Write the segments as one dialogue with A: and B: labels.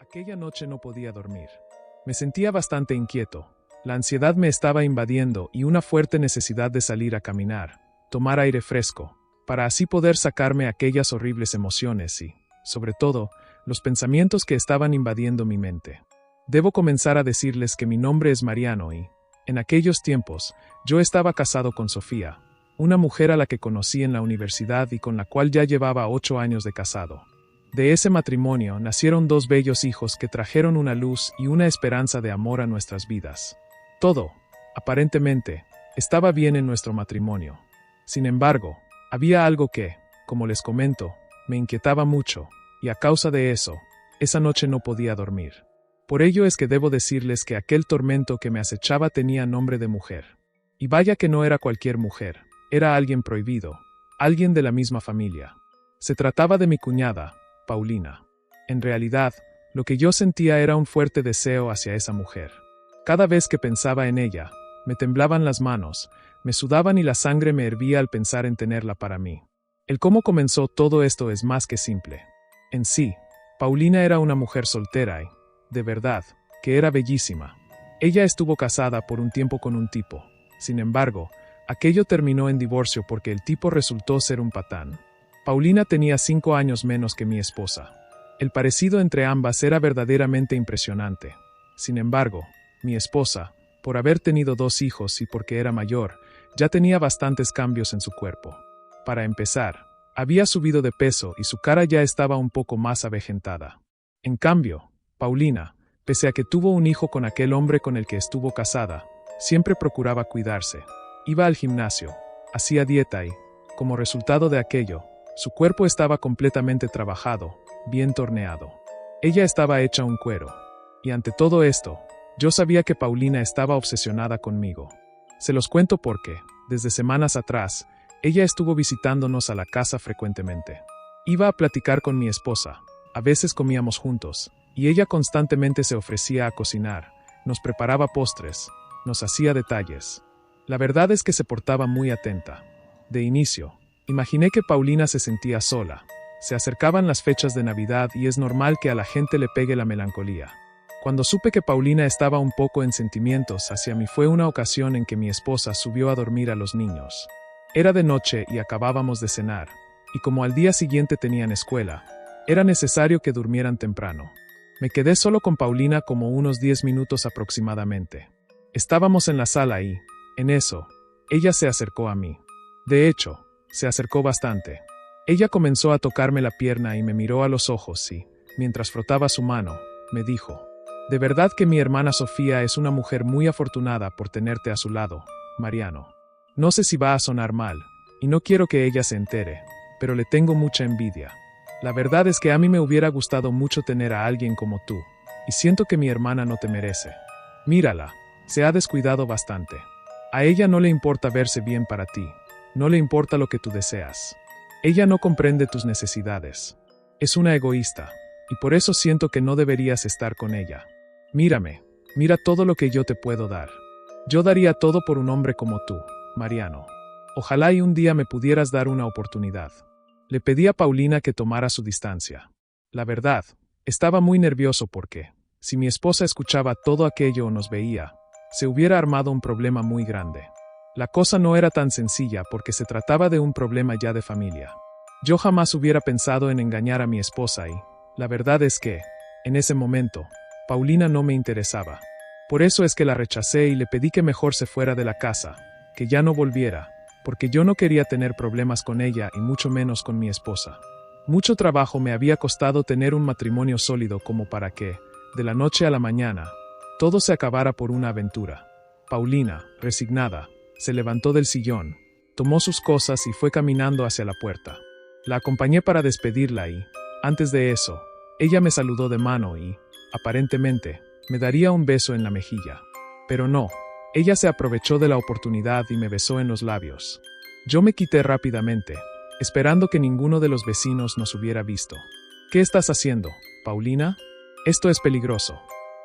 A: Aquella noche no podía dormir. Me sentía bastante inquieto. La ansiedad me estaba invadiendo y una fuerte necesidad de salir a caminar, tomar aire fresco, para así poder sacarme aquellas horribles emociones y, sobre todo, los pensamientos que estaban invadiendo mi mente. Debo comenzar a decirles que mi nombre es Mariano y, en aquellos tiempos, yo estaba casado con Sofía, una mujer a la que conocí en la universidad y con la cual ya llevaba 8 años de casado. De ese matrimonio nacieron 2 bellos hijos que trajeron una luz y una esperanza de amor a nuestras vidas. Todo, aparentemente, estaba bien en nuestro matrimonio. Sin embargo, había algo que, como les comento, me inquietaba mucho, y a causa de eso, esa noche no podía dormir. Por ello es que debo decirles que aquel tormento que me acechaba tenía nombre de mujer. Y vaya que no era cualquier mujer, era alguien prohibido, alguien de la misma familia. Se trataba de mi cuñada, Paulina. En realidad, lo que yo sentía era un fuerte deseo hacia esa mujer. Cada vez que pensaba en ella, me temblaban las manos, me sudaban y la sangre me hervía al pensar en tenerla para mí. El cómo comenzó todo esto es más que simple. En sí, Paulina era una mujer soltera y, de verdad, que era bellísima. Ella estuvo casada por un tiempo con un tipo. Sin embargo, aquello terminó en divorcio porque el tipo resultó ser un patán. Paulina tenía 5 años menos que mi esposa. El parecido entre ambas era verdaderamente impresionante. Sin embargo, mi esposa, por haber tenido 2 hijos y porque era mayor, ya tenía bastantes cambios en su cuerpo. Para empezar, había subido de peso y su cara ya estaba un poco más avejentada. En cambio, Paulina, pese a que tuvo un hijo con aquel hombre con el que estuvo casada, siempre procuraba cuidarse. Iba al gimnasio, hacía dieta y, como resultado de aquello, su cuerpo estaba completamente trabajado, bien torneado. Ella estaba hecha un cuero. Y ante todo esto, yo sabía que Paulina estaba obsesionada conmigo. Se los cuento porque, desde semanas atrás, ella estuvo visitándonos a la casa frecuentemente. Iba a platicar con mi esposa, a veces comíamos juntos, y ella constantemente se ofrecía a cocinar, nos preparaba postres, nos hacía detalles. La verdad es que se portaba muy atenta. De inicio, imaginé que Paulina se sentía sola. Se acercaban las fechas de Navidad y es normal que a la gente le pegue la melancolía. Cuando supe que Paulina estaba un poco en sentimientos hacia mí fue una ocasión en que mi esposa subió a dormir a los niños. Era de noche y acabábamos de cenar, y como al día siguiente tenían escuela, era necesario que durmieran temprano. Me quedé solo con Paulina como unos 10 minutos aproximadamente. Estábamos en la sala y, en eso, ella se acercó a mí. De hecho, se acercó bastante. Ella comenzó a tocarme la pierna y me miró a los ojos y, mientras frotaba su mano, me dijo: «De verdad que mi hermana Sofía es una mujer muy afortunada por tenerte a su lado, Mariano. No sé si va a sonar mal, y no quiero que ella se entere, pero le tengo mucha envidia. La verdad es que a mí me hubiera gustado mucho tener a alguien como tú, y siento que mi hermana no te merece. Mírala, se ha descuidado bastante. A ella no le importa verse bien para ti, no le importa lo que tú deseas. Ella no comprende tus necesidades. Es una egoísta, y por eso siento que no deberías estar con ella. Mírame, mira todo lo que yo te puedo dar. Yo daría todo por un hombre como tú, Mariano. Ojalá y un día me pudieras dar una oportunidad». Le pedí a Paulina que tomara su distancia. La verdad, estaba muy nervioso porque, si mi esposa escuchaba todo aquello o nos veía, se hubiera armado un problema muy grande. La cosa no era tan sencilla porque se trataba de un problema ya de familia. Yo jamás hubiera pensado en engañar a mi esposa y, la verdad es que, en ese momento, Paulina no me interesaba. Por eso es que la rechacé y le pedí que mejor se fuera de la casa, que ya no volviera, porque yo no quería tener problemas con ella y mucho menos con mi esposa. Mucho trabajo me había costado tener un matrimonio sólido como para que, de la noche a la mañana, todo se acabara por una aventura. Paulina, resignada, se levantó del sillón, tomó sus cosas y fue caminando hacia la puerta. La acompañé para despedirla y, antes de eso, ella me saludó de mano y, aparentemente, me daría un beso en la mejilla. Pero no. Ella se aprovechó de la oportunidad y me besó en los labios. Yo me quité rápidamente, esperando que ninguno de los vecinos nos hubiera visto. «¿Qué estás haciendo, Paulina? Esto es peligroso.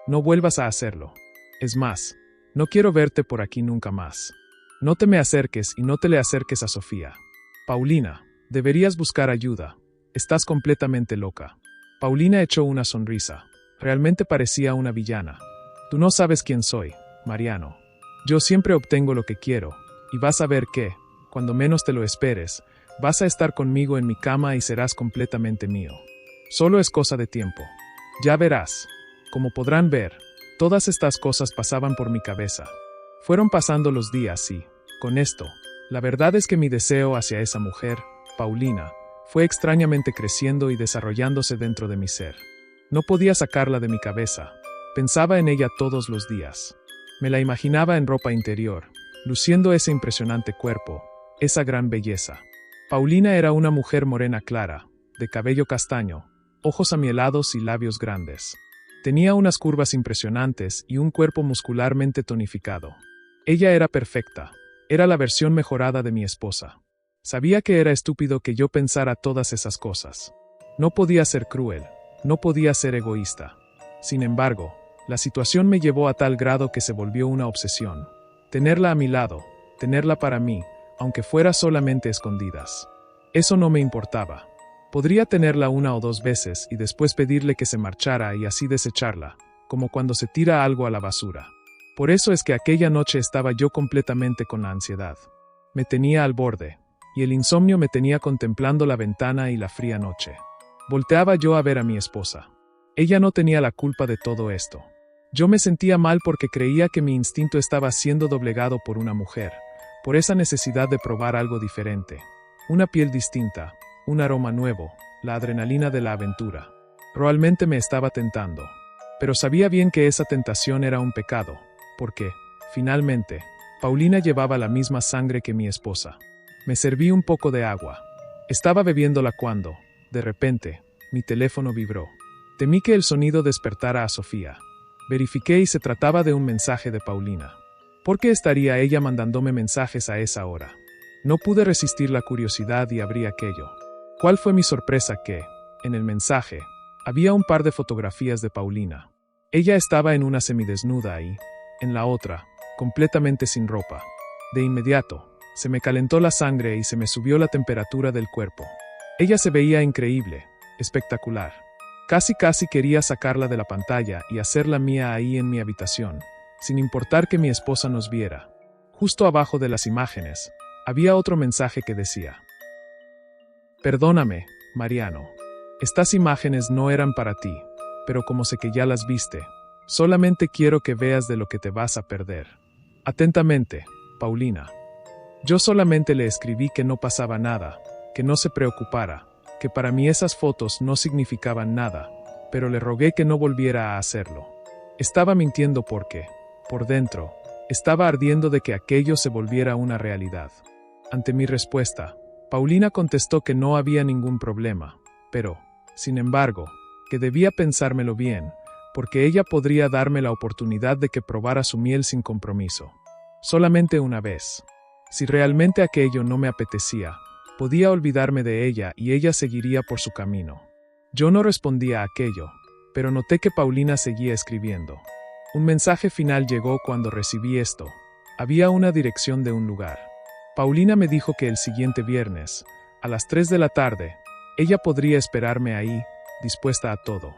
A: No vuelvas a hacerlo. Es más, no quiero verte por aquí nunca más. No te me acerques y no te le acerques a Sofía. Paulina, deberías buscar ayuda. Estás completamente loca». Paulina echó una sonrisa. Realmente parecía una villana. Tú no sabes quién soy, Mariano. Yo siempre obtengo lo que quiero, y vas a ver que, cuando menos te lo esperes, vas a estar conmigo en mi cama y serás completamente mío. Solo es cosa de tiempo. Ya verás. Como podrán ver, todas estas cosas pasaban por mi cabeza. Fueron pasando los días y, con esto, la verdad es que mi deseo hacia esa mujer, Paulina, fue extrañamente creciendo y desarrollándose dentro de mi ser. No podía sacarla de mi cabeza. Pensaba en ella todos los días. Me la imaginaba en ropa interior, luciendo ese impresionante cuerpo, esa gran belleza. Paulina era una mujer morena clara, de cabello castaño, ojos amielados y labios grandes. Tenía unas curvas impresionantes y un cuerpo muscularmente tonificado. Ella era perfecta. Era la versión mejorada de mi esposa. Sabía que era estúpido que yo pensara todas esas cosas. No podía ser cruel. No podía ser egoísta. Sin embargo, la situación me llevó a tal grado que se volvió una obsesión. Tenerla a mi lado, tenerla para mí, aunque fuera solamente escondidas. Eso no me importaba. Podría tenerla una o dos veces y después pedirle que se marchara y así desecharla, como cuando se tira algo a la basura. Por eso es que aquella noche estaba yo completamente con la ansiedad. Me tenía al borde, y el insomnio me tenía contemplando la ventana y la fría noche. Volteaba yo a ver a mi esposa. Ella no tenía la culpa de todo esto. Yo me sentía mal porque creía que mi instinto estaba siendo doblegado por una mujer, por esa necesidad de probar algo diferente. Una piel distinta, un aroma nuevo, la adrenalina de la aventura. Realmente me estaba tentando. Pero sabía bien que esa tentación era un pecado, porque, finalmente, Paulina llevaba la misma sangre que mi esposa. Me serví un poco de agua. Estaba bebiéndola cuando, de repente, mi teléfono vibró. Temí que el sonido despertara a Sofía. Verifiqué y se trataba de un mensaje de Paulina. ¿Por qué estaría ella mandándome mensajes a esa hora? No pude resistir la curiosidad y abrí aquello. ¿Cuál fue mi sorpresa que, en el mensaje, había un par de fotografías de Paulina? Ella estaba en una semidesnuda y, en la otra, completamente sin ropa. De inmediato, se me calentó la sangre y se me subió la temperatura del cuerpo. Ella se veía increíble, espectacular. Casi quería sacarla de la pantalla y hacerla mía ahí en mi habitación, sin importar que mi esposa nos viera. Justo abajo de las imágenes, había otro mensaje que decía: Perdóname, Mariano. Estas imágenes no eran para ti, pero como sé que ya las viste, solamente quiero que veas de lo que te vas a perder. Atentamente, Paulina. Yo solamente le escribí que no pasaba nada, que no se preocupara, que para mí esas fotos no significaban nada, pero le rogué que no volviera a hacerlo. Estaba mintiendo porque, por dentro, estaba ardiendo de que aquello se volviera una realidad. Ante mi respuesta, Paulina contestó que no había ningún problema, pero, sin embargo, que debía pensármelo bien, porque ella podría darme la oportunidad de que probara su miel sin compromiso. Solamente una vez. Si realmente aquello no me apetecía, podía olvidarme de ella y ella seguiría por su camino. Yo no respondía a aquello, pero noté que Paulina seguía escribiendo. Un mensaje final llegó cuando recibí esto. Había una dirección de un lugar. Paulina me dijo que el siguiente viernes, a las 3 de la tarde, ella podría esperarme ahí, dispuesta a todo.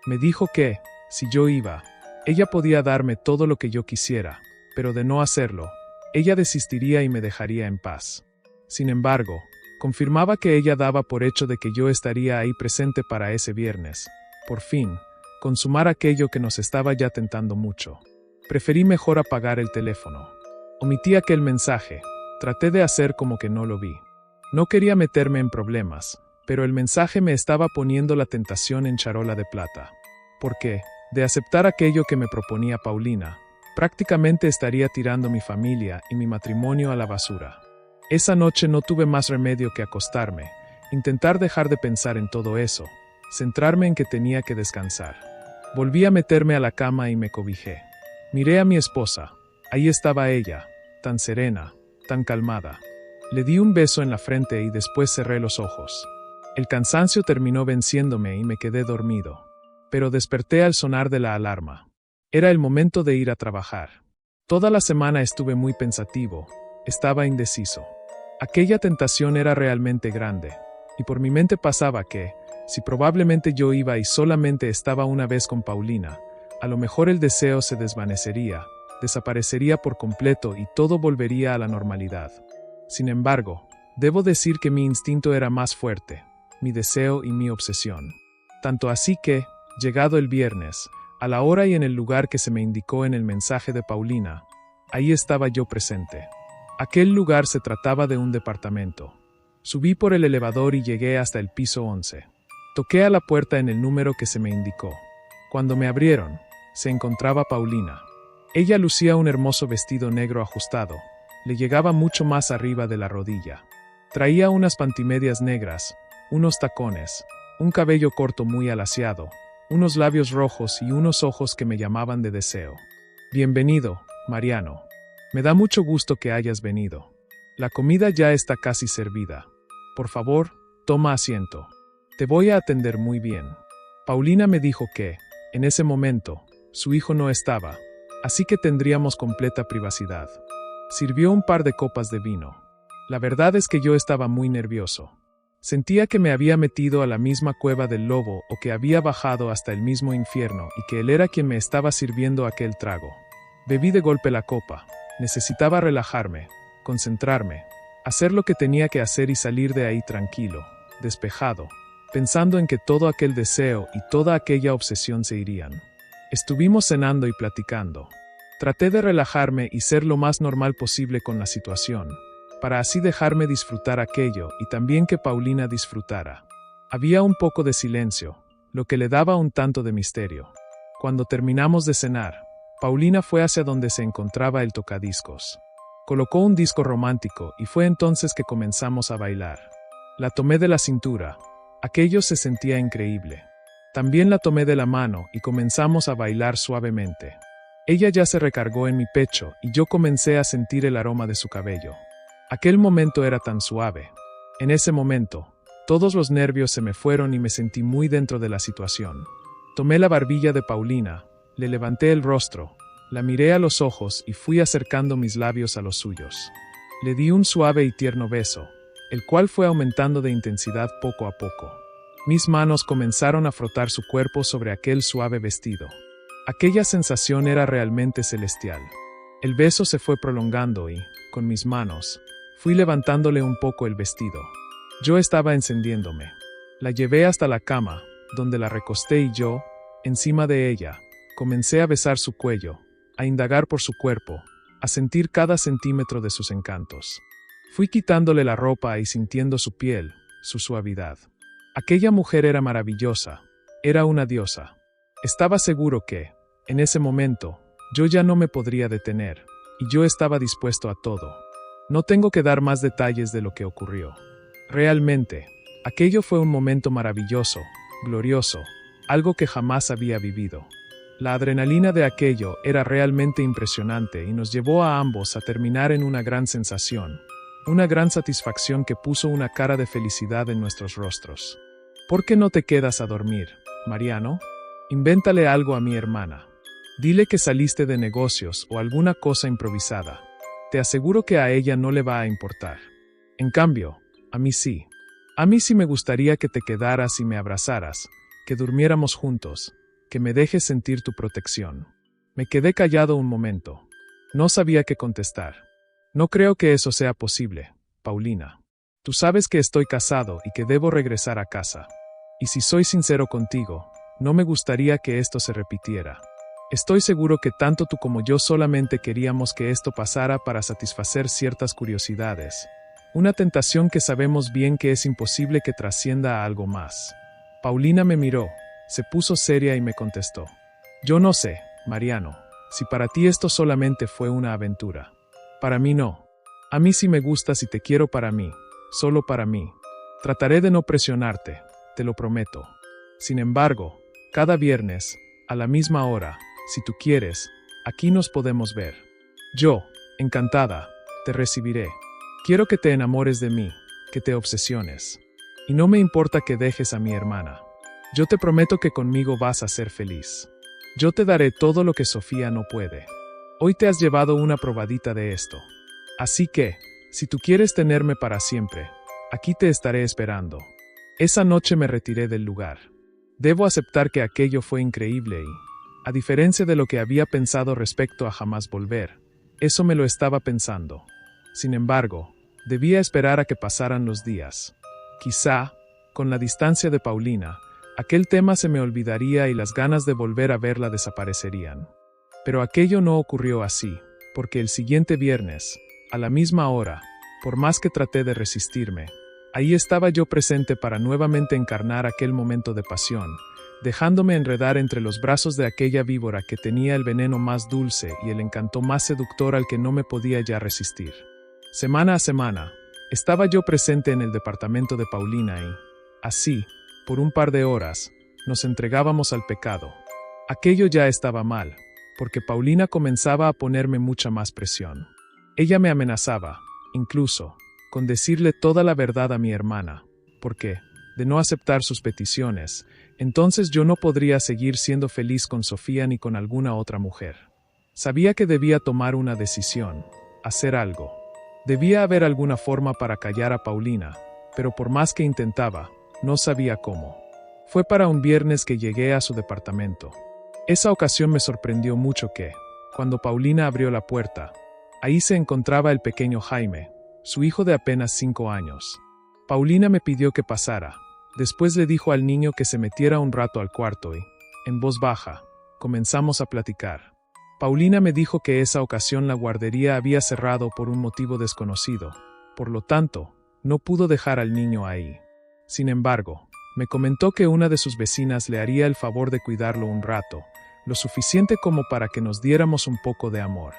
A: Me dijo que, si yo iba, ella podía darme todo lo que yo quisiera, pero de no hacerlo, ella desistiría y me dejaría en paz. Sin embargo, confirmaba que ella daba por hecho de que yo estaría ahí presente para ese viernes. Por fin, consumar aquello que nos estaba ya tentando mucho. Preferí mejor apagar el teléfono. Omití aquel mensaje. Traté de hacer como que no lo vi. No quería meterme en problemas, pero el mensaje me estaba poniendo la tentación en charola de plata. Porque, de aceptar aquello que me proponía Paulina, prácticamente estaría tirando mi familia y mi matrimonio a la basura. Esa noche no tuve más remedio que acostarme, intentar dejar de pensar en todo eso, centrarme en que tenía que descansar. Volví a meterme a la cama y me cobijé. Miré a mi esposa. Ahí estaba ella, tan serena, tan calmada. Le di un beso en la frente y después cerré los ojos. El cansancio terminó venciéndome y me quedé dormido. Pero desperté al sonar de la alarma. Era el momento de ir a trabajar. Toda la semana estuve muy pensativo, estaba indeciso. Aquella tentación era realmente grande, y por mi mente pasaba que, Si probablemente yo iba y solamente estaba una vez con Paulina, a lo mejor el deseo se desvanecería, desaparecería por completo y todo volvería a la normalidad. Sin embargo, debo decir que mi instinto era más fuerte, mi deseo y mi obsesión. Tanto así que, llegado el viernes, a la hora y en el lugar que se me indicó en el mensaje de Paulina, ahí estaba yo presente. Aquel lugar se trataba de un departamento. Subí por el elevador y llegué hasta el piso 11. Toqué a la puerta en el número que se me indicó. Cuando me abrieron, se encontraba Paulina. Ella lucía un hermoso vestido negro ajustado, le llegaba mucho más arriba de la rodilla. Traía unas pantimedias negras, unos tacones, un cabello corto muy alaciado, unos labios rojos y unos ojos que me llamaban de deseo. Bienvenido, Mariano. Me da mucho gusto que hayas venido. La comida ya está casi servida. Por favor, toma asiento. Te voy a atender muy bien. Paulina me dijo que, en ese momento, su hijo no estaba, así que tendríamos completa privacidad. Sirvió un par de copas de vino. La verdad es que yo estaba muy nervioso. Sentía que me había metido a la misma cueva del lobo o que había bajado hasta el mismo infierno y que él era quien me estaba sirviendo aquel trago. Bebí de golpe la copa. Necesitaba relajarme, concentrarme, hacer lo que tenía que hacer y salir de ahí tranquilo, despejado, pensando en que todo aquel deseo y toda aquella obsesión se irían. Estuvimos cenando y platicando. Traté de relajarme y ser lo más normal posible con la situación, para así dejarme disfrutar aquello y también que Paulina disfrutara. Había un poco de silencio, lo que le daba un tanto de misterio. Cuando terminamos de cenar, Paulina fue hacia donde se encontraba el tocadiscos. Colocó un disco romántico y fue entonces que comenzamos a bailar. La tomé de la cintura. Aquello se sentía increíble. También la tomé de la mano y comenzamos a bailar suavemente. Ella ya se recargó en mi pecho y yo comencé a sentir el aroma de su cabello. Aquel momento era tan suave. En ese momento, todos los nervios se me fueron y me sentí muy dentro de la situación. Tomé la barbilla de Paulina, le levanté el rostro, la miré a los ojos y fui acercando mis labios a los suyos. Le di un suave y tierno beso, el cual fue aumentando de intensidad poco a poco. Mis manos comenzaron a frotar su cuerpo sobre aquel suave vestido. Aquella sensación era realmente celestial. El beso se fue prolongando y, con mis manos, fui levantándole un poco el vestido. Yo estaba encendiéndome. La llevé hasta la cama, donde la recosté y yo, encima de ella, comencé a besar su cuello, a indagar por su cuerpo, a sentir cada centímetro de sus encantos. Fui quitándole la ropa y sintiendo su piel, su suavidad. Aquella mujer era maravillosa, era una diosa. Estaba seguro que, en ese momento, yo ya no me podría detener, y yo estaba dispuesto a todo. No tengo que dar más detalles de lo que ocurrió. Realmente, aquello fue un momento maravilloso, glorioso, algo que jamás había vivido. La adrenalina de aquello era realmente impresionante y nos llevó a ambos a terminar en una gran sensación, una gran satisfacción que puso una cara de felicidad en nuestros rostros. ¿Por qué no te quedas a dormir, Mariano? Invéntale algo a mi hermana. Dile que saliste de negocios o alguna cosa improvisada. Te aseguro que a ella no le va a importar. En cambio, a mí sí. A mí sí me gustaría que te quedaras y me abrazaras, que durmiéramos juntos, que me dejes sentir tu protección. Me quedé callado un momento. No sabía qué contestar. No creo que eso sea posible, Paulina. Tú sabes que estoy casado y que debo regresar a casa. Y si soy sincero contigo, no me gustaría que esto se repitiera. Estoy seguro que tanto tú como yo solamente queríamos que esto pasara para satisfacer ciertas curiosidades. Una tentación que sabemos bien que es imposible que trascienda a algo más. Paulina me miró, se puso seria y me contestó. Yo no sé, Mariano, si para ti esto solamente fue una aventura. Para mí no. A mí sí me gustas y te quiero para mí, solo para mí. Trataré de no presionarte, te lo prometo. Sin embargo, cada viernes, a la misma hora, si tú quieres, aquí nos podemos ver. Yo, encantada, te recibiré. Quiero que te enamores de mí, que te obsesiones. Y no me importa que dejes a mi hermana. Yo te prometo que conmigo vas a ser feliz. Yo te daré todo lo que Sofía no puede. Hoy te has llevado una probadita de esto. Así que, si tú quieres tenerme para siempre, aquí te estaré esperando. Esa noche me retiré del lugar. Debo aceptar que aquello fue increíble y, a diferencia de lo que había pensado respecto a jamás volver, eso me lo estaba pensando. Sin embargo, debía esperar a que pasaran los días. Quizá, con la distancia de Paulina, aquel tema se me olvidaría y las ganas de volver a verla desaparecerían. Pero aquello no ocurrió así, porque el siguiente viernes, a la misma hora, por más que traté de resistirme, ahí estaba yo presente para nuevamente encarnar aquel momento de pasión, dejándome enredar entre los brazos de aquella víbora que tenía el veneno más dulce y el encanto más seductor al que no me podía ya resistir. Semana a semana, estaba yo presente en el departamento de Paulina y, así, por un par de horas, nos entregábamos al pecado. Aquello ya estaba mal, porque Paulina comenzaba a ponerme mucha más presión. Ella me amenazaba, incluso, con decirle toda la verdad a mi hermana, porque, de no aceptar sus peticiones, entonces yo no podría seguir siendo feliz con Sofía ni con alguna otra mujer. Sabía que debía tomar una decisión, hacer algo. Debía haber alguna forma para callar a Paulina, pero por más que intentaba, no sabía cómo. Fue para un viernes que llegué a su departamento. Esa ocasión me sorprendió mucho que, cuando Paulina abrió la puerta, ahí se encontraba el pequeño Jaime, su hijo de apenas 5 años. Paulina me pidió que pasara. Después le dijo al niño que se metiera un rato al cuarto y, en voz baja, comenzamos a platicar. Paulina me dijo que esa ocasión la guardería había cerrado por un motivo desconocido, por lo tanto, no pudo dejar al niño ahí. Sin embargo, me comentó que una de sus vecinas le haría el favor de cuidarlo un rato, lo suficiente como para que nos diéramos un poco de amor.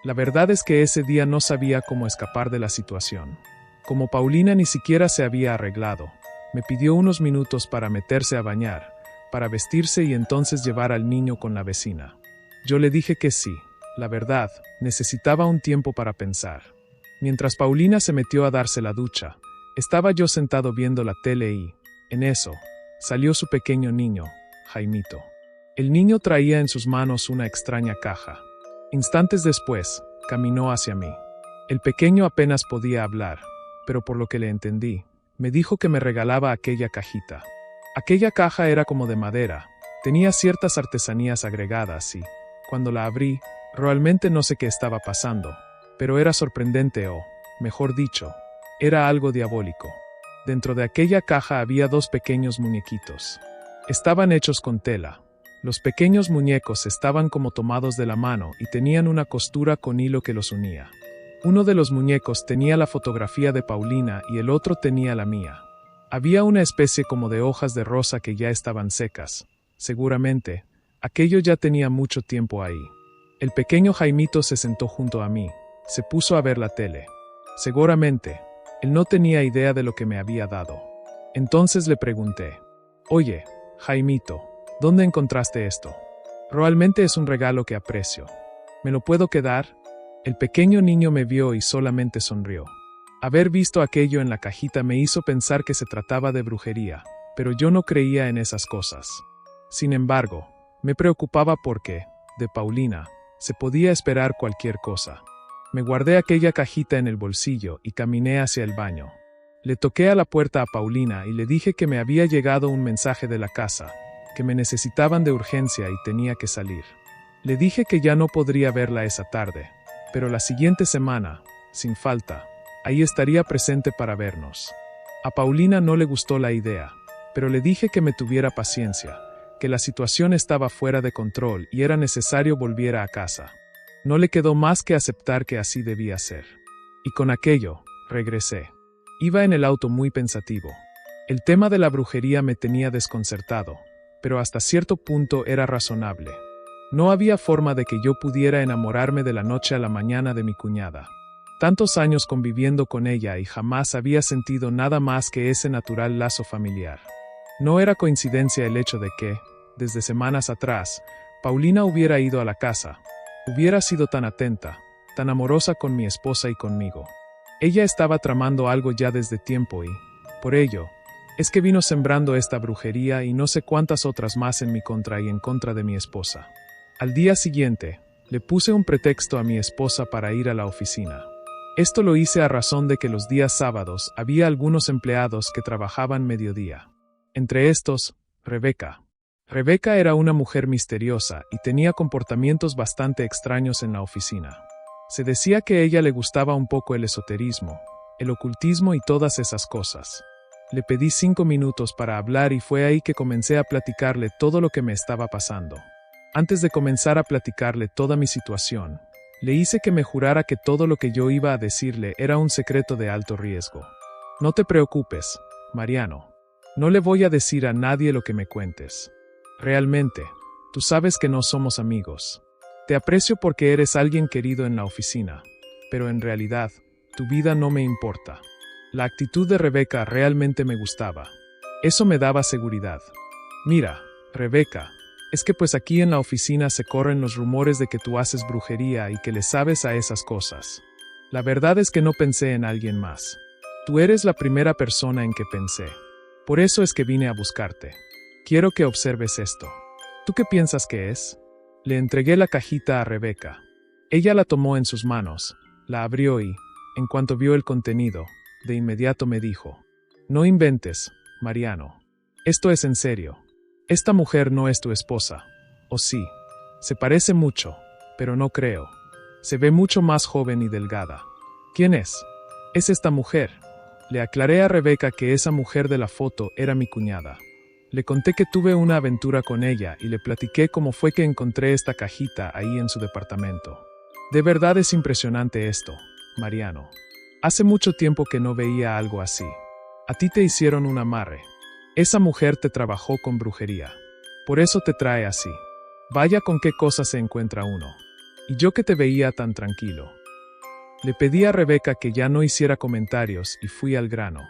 A: La verdad es que ese día no sabía cómo escapar de la situación. Como Paulina ni siquiera se había arreglado, me pidió unos minutos para meterse a bañar, para vestirse y entonces llevar al niño con la vecina. Yo le dije que sí, la verdad, necesitaba un tiempo para pensar. Mientras Paulina se metió a darse la ducha, estaba yo sentado viendo la tele y, en eso, salió su pequeño niño, Jaimito. El niño traía en sus manos una extraña caja. Instantes después, caminó hacia mí. El pequeño apenas podía hablar, pero por lo que le entendí, me dijo que me regalaba aquella cajita. Aquella caja era como de madera, tenía ciertas artesanías agregadas y, cuando la abrí, realmente no sé qué estaba pasando, pero era sorprendente o, mejor dicho, era algo diabólico. Dentro de aquella caja había 2 pequeños muñequitos. Estaban hechos con tela. Los pequeños muñecos estaban como tomados de la mano y tenían una costura con hilo que los unía. Uno de los muñecos tenía la fotografía de Paulina y el otro tenía la mía. Había una especie como de hojas de rosa que ya estaban secas. Seguramente, aquello ya tenía mucho tiempo ahí. El pequeño Jaimito se sentó junto a mí, se puso a ver la tele. Seguramente, él no tenía idea de lo que me había dado. Entonces le pregunté, «Oye, Jaimito, ¿dónde encontraste esto? Realmente es un regalo que aprecio. ¿Me lo puedo quedar?» El pequeño niño me vio y solamente sonrió. Haber visto aquello en la cajita me hizo pensar que se trataba de brujería, pero yo no creía en esas cosas. Sin embargo, me preocupaba porque, de Paulina, se podía esperar cualquier cosa. Me guardé aquella cajita en el bolsillo y caminé hacia el baño. Le toqué a la puerta a Paulina y le dije que me había llegado un mensaje de la casa, que me necesitaban de urgencia y tenía que salir. Le dije que ya no podría verla esa tarde, pero la siguiente semana, sin falta, ahí estaría presente para vernos. A Paulina no le gustó la idea, pero le dije que me tuviera paciencia, que la situación estaba fuera de control y era necesario volviera a casa. No le quedó más que aceptar que así debía ser. Y con aquello, regresé. Iba en el auto muy pensativo. El tema de la brujería me tenía desconcertado, pero hasta cierto punto era razonable. No había forma de que yo pudiera enamorarme de la noche a la mañana de mi cuñada. Tantos años conviviendo con ella y jamás había sentido nada más que ese natural lazo familiar. No era coincidencia el hecho de que, desde semanas atrás, Paulina hubiera ido a la casa. Hubiera sido tan atenta, tan amorosa con mi esposa y conmigo. Ella estaba tramando algo ya desde tiempo y, por ello, es que vino sembrando esta brujería y no sé cuántas otras más en mi contra y en contra de mi esposa. Al día siguiente, le puse un pretexto a mi esposa para ir a la oficina. Esto lo hice a razón de que los días sábados había algunos empleados que trabajaban mediodía. Entre estos, Rebeca. Rebeca era una mujer misteriosa y tenía comportamientos bastante extraños en la oficina. Se decía que a ella le gustaba un poco el esoterismo, el ocultismo y todas esas cosas. Le pedí 5 minutos para hablar y fue ahí que comencé a platicarle todo lo que me estaba pasando. Antes de comenzar a platicarle toda mi situación, le hice que me jurara que todo lo que yo iba a decirle era un secreto de alto riesgo. No te preocupes, Mariano. No le voy a decir a nadie lo que me cuentes. Realmente, tú sabes que no somos amigos. Te aprecio porque eres alguien querido en la oficina, pero en realidad, tu vida no me importa. La actitud de Rebeca realmente me gustaba. Eso me daba seguridad. Mira, Rebeca, es que pues aquí en la oficina se corren los rumores de que tú haces brujería y que le sabes a esas cosas. La verdad es que no pensé en alguien más. Tú eres la primera persona en que pensé. Por eso es que vine a buscarte. Quiero que observes esto. ¿Tú qué piensas que es? Le entregué la cajita a Rebeca. Ella la tomó en sus manos, la abrió y, en cuanto vio el contenido, de inmediato me dijo: No inventes, Mariano. Esto es en serio. Esta mujer no es tu esposa. ¿O sí? Se parece mucho, pero no creo. Se ve mucho más joven y delgada. ¿Quién es? Es esta mujer. Le aclaré a Rebeca que esa mujer de la foto era mi cuñada. Le conté que tuve una aventura con ella y le platiqué cómo fue que encontré esta cajita ahí en su departamento. De verdad es impresionante esto, Mariano. Hace mucho tiempo que no veía algo así. A ti te hicieron un amarre. Esa mujer te trabajó con brujería. Por eso te trae así. Vaya con qué cosas se encuentra uno. Y yo que te veía tan tranquilo. Le pedí a Rebeca que ya no hiciera comentarios y fui al grano.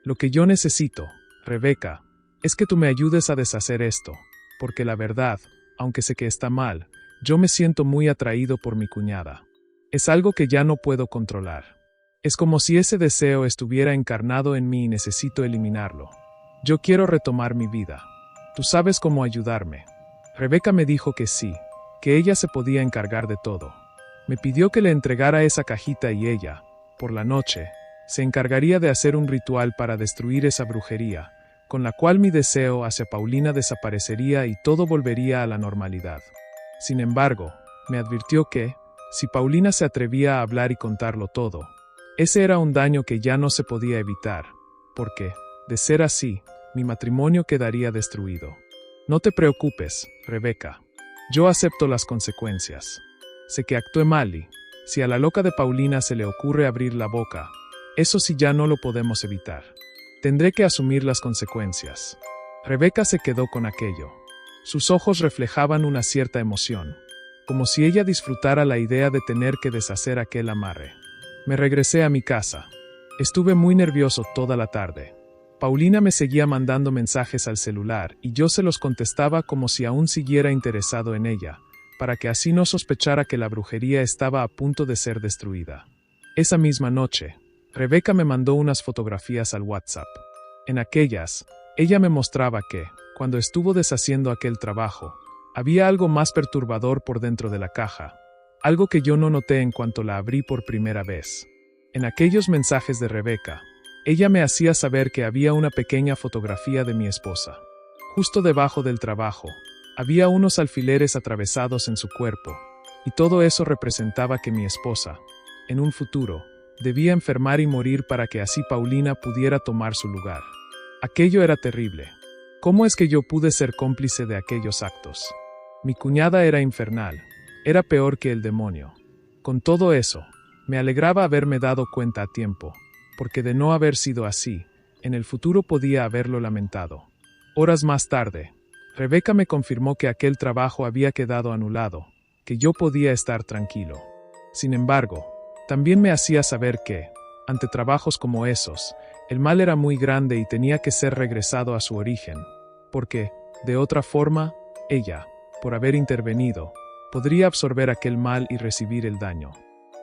A: Lo que yo necesito, Rebeca, es que tú me ayudes a deshacer esto, porque la verdad, aunque sé que está mal, yo me siento muy atraído por mi cuñada. Es algo que ya no puedo controlar. Es como si ese deseo estuviera encarnado en mí y necesito eliminarlo. Yo quiero retomar mi vida. Tú sabes cómo ayudarme. Rebeca me dijo que sí, que ella se podía encargar de todo. Me pidió que le entregara esa cajita y ella, por la noche, se encargaría de hacer un ritual para destruir esa brujería, con la cual mi deseo hacia Paulina desaparecería y todo volvería a la normalidad. Sin embargo, me advirtió que, si Paulina se atrevía a hablar y contarlo todo, ese era un daño que ya no se podía evitar, porque, de ser así, mi matrimonio quedaría destruido. No te preocupes, Rebeca. Yo acepto las consecuencias. Sé que actué mal y, si a la loca de Paulina se le ocurre abrir la boca, eso sí ya no lo podemos evitar. Tendré que asumir las consecuencias. Rebeca se quedó con aquello. Sus ojos reflejaban una cierta emoción, como si ella disfrutara la idea de tener que deshacer aquel amarre. Me regresé a mi casa. Estuve muy nervioso toda la tarde. Paulina me seguía mandando mensajes al celular y yo se los contestaba como si aún siguiera interesado en ella, para que así no sospechara que la brujería estaba a punto de ser destruida. Esa misma noche, Rebeca me mandó unas fotografías al WhatsApp. En aquellas, ella me mostraba que, cuando estuvo deshaciendo aquel trabajo, había algo más perturbador por dentro de la caja, algo que yo no noté en cuanto la abrí por primera vez. En aquellos mensajes de Rebeca, ella me hacía saber que había una pequeña fotografía de mi esposa. Justo debajo del trabajo, había unos alfileres atravesados en su cuerpo, y todo eso representaba que mi esposa, en un futuro, debía enfermar y morir para que así Paulina pudiera tomar su lugar. Aquello era terrible. ¿Cómo es que yo pude ser cómplice de aquellos actos? Mi cuñada era infernal, era peor que el demonio. Con todo eso, me alegraba haberme dado cuenta a tiempo, porque de no haber sido así, en el futuro podía haberlo lamentado. Horas más tarde, Rebeca me confirmó que aquel trabajo había quedado anulado, que yo podía estar tranquilo. Sin embargo, también me hacía saber que, ante trabajos como esos, el mal era muy grande y tenía que ser regresado a su origen, porque, de otra forma, ella, por haber intervenido, podría absorber aquel mal y recibir el daño.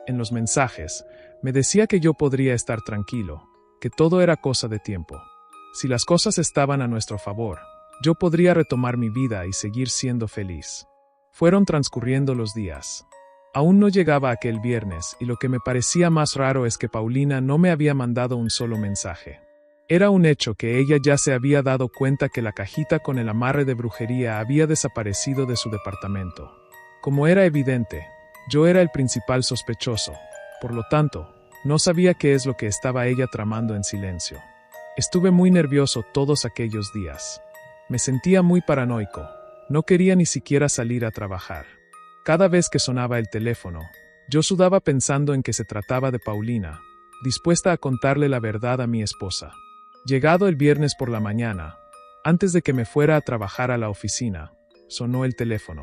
A: En los mensajes, me decía que yo podría estar tranquilo, que todo era cosa de tiempo. Si las cosas estaban a nuestro favor, yo podría retomar mi vida y seguir siendo feliz. Fueron transcurriendo los días. Aún no llegaba aquel viernes, y lo que me parecía más raro es que Paulina no me había mandado un solo mensaje. Era un hecho que ella ya se había dado cuenta que la cajita con el amarre de brujería había desaparecido de su departamento. Como era evidente, yo era el principal sospechoso. Por lo tanto, no sabía qué es lo que estaba ella tramando en silencio. Estuve muy nervioso todos aquellos días. Me sentía muy paranoico. No quería ni siquiera salir a trabajar. Cada vez que sonaba el teléfono, yo sudaba pensando en que se trataba de Paulina, dispuesta a contarle la verdad a mi esposa. Llegado el viernes por la mañana, antes de que me fuera a trabajar a la oficina, sonó el teléfono.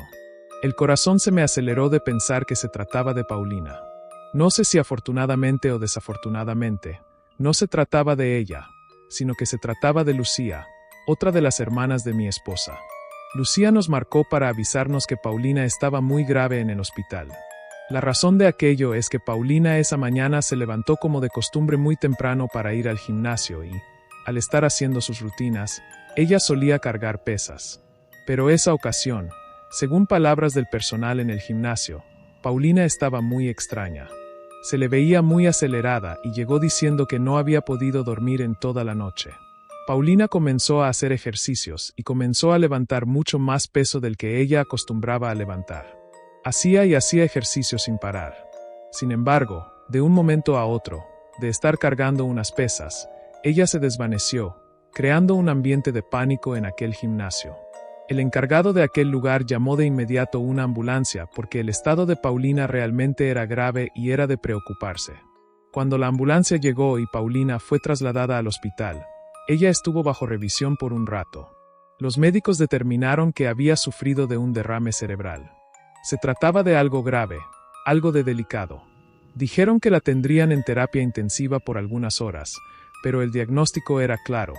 A: El corazón se me aceleró de pensar que se trataba de Paulina. No sé si afortunadamente o desafortunadamente, no se trataba de ella, sino que se trataba de Lucía, otra de las hermanas de mi esposa. Lucía nos marcó para avisarnos que Paulina estaba muy grave en el hospital. La razón de aquello es que Paulina esa mañana se levantó como de costumbre muy temprano para ir al gimnasio y, al estar haciendo sus rutinas, ella solía cargar pesas. Pero esa ocasión, según palabras del personal en el gimnasio, Paulina estaba muy extraña. Se le veía muy acelerada y llegó diciendo que no había podido dormir en toda la noche. Paulina comenzó a hacer ejercicios y comenzó a levantar mucho más peso del que ella acostumbraba a levantar. Hacía ejercicios sin parar. Sin embargo, de un momento a otro, de estar cargando unas pesas, ella se desvaneció, creando un ambiente de pánico en aquel gimnasio. El encargado de aquel lugar llamó de inmediato una ambulancia porque el estado de Paulina realmente era grave y era de preocuparse. Cuando la ambulancia llegó y Paulina fue trasladada al hospital, ella estuvo bajo revisión por un rato. Los médicos determinaron que había sufrido de un derrame cerebral. Se trataba de algo grave, algo de delicado. Dijeron que la tendrían en terapia intensiva por algunas horas, pero el diagnóstico era claro.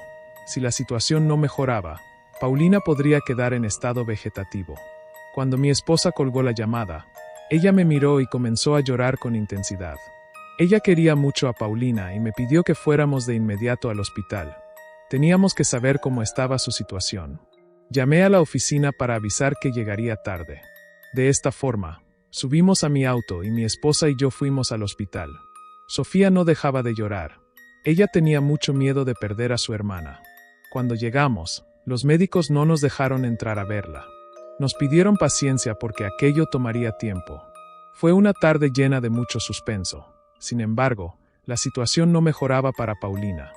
A: Si la situación no mejoraba, Paulina podría quedar en estado vegetativo. Cuando mi esposa colgó la llamada, ella me miró y comenzó a llorar con intensidad. Ella quería mucho a Paulina y me pidió que fuéramos de inmediato al hospital. Teníamos que saber cómo estaba su situación. Llamé a la oficina para avisar que llegaría tarde. De esta forma, subimos a mi auto y mi esposa y yo fuimos al hospital. Sofía no dejaba de llorar. Ella tenía mucho miedo de perder a su hermana. Cuando llegamos, los médicos no nos dejaron entrar a verla. Nos pidieron paciencia porque aquello tomaría tiempo. Fue una tarde llena de mucho suspenso. Sin embargo, la situación no mejoraba para Paulina.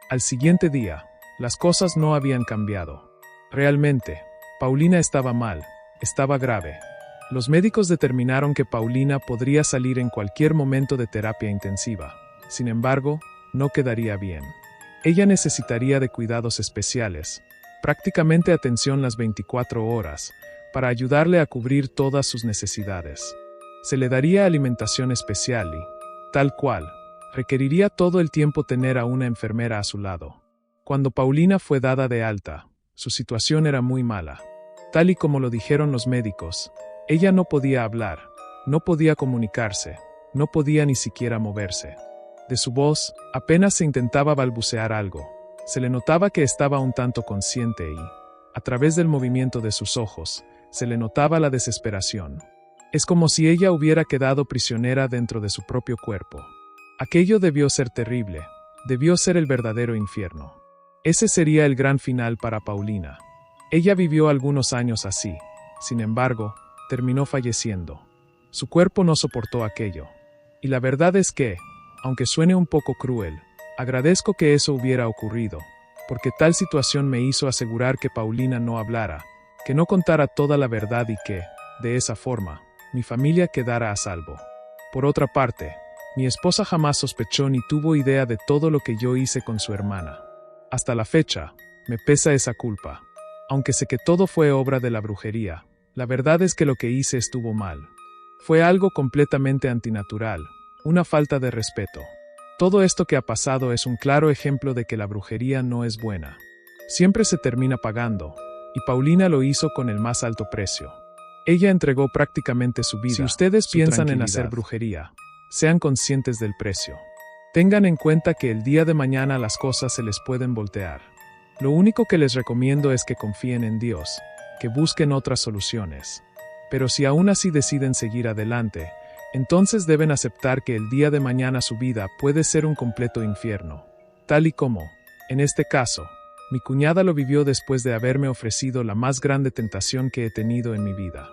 A: Al siguiente día, las cosas no habían cambiado. Realmente, Paulina estaba mal, estaba grave. Los médicos determinaron que Paulina podría salir en cualquier momento de terapia intensiva. Sin embargo, no quedaría bien. Ella necesitaría de cuidados especiales, prácticamente atención las 24 horas, para ayudarle a cubrir todas sus necesidades. Se le daría alimentación especial y, tal cual, requeriría todo el tiempo tener a una enfermera a su lado. Cuando Paulina fue dada de alta, su situación era muy mala. Tal y como lo dijeron los médicos, ella no podía hablar, no podía comunicarse, no podía ni siquiera moverse. De su voz, apenas se intentaba balbucear algo. Se le notaba que estaba un tanto consciente y, a través del movimiento de sus ojos, se le notaba la desesperación. Es como si ella hubiera quedado prisionera dentro de su propio cuerpo. Aquello debió ser terrible, debió ser el verdadero infierno. Ese sería el gran final para Paulina. Ella vivió algunos años así. Sin embargo, terminó falleciendo. Su cuerpo no soportó aquello. Y la verdad es que, aunque suene un poco cruel, agradezco que eso hubiera ocurrido, porque tal situación me hizo asegurar que Paulina no hablara, que no contara toda la verdad y que, de esa forma, mi familia quedara a salvo. Por otra parte, mi esposa jamás sospechó ni tuvo idea de todo lo que yo hice con su hermana. Hasta la fecha, me pesa esa culpa. Aunque sé que todo fue obra de la brujería, la verdad es que lo que hice estuvo mal. Fue algo completamente antinatural, una falta de respeto. Todo esto que ha pasado es un claro ejemplo de que la brujería no es buena. Siempre se termina pagando, y Paulina lo hizo con el más alto precio. Ella entregó prácticamente su vida. Si ustedes piensan en hacer brujería, sean conscientes del precio. Tengan en cuenta que el día de mañana las cosas se les pueden voltear. Lo único que les recomiendo es que confíen en Dios, que busquen otras soluciones. Pero si aún así deciden seguir adelante, entonces deben aceptar que el día de mañana su vida puede ser un completo infierno. Tal y como, en este caso, mi cuñada lo vivió después de haberme ofrecido la más grande tentación que he tenido en mi vida.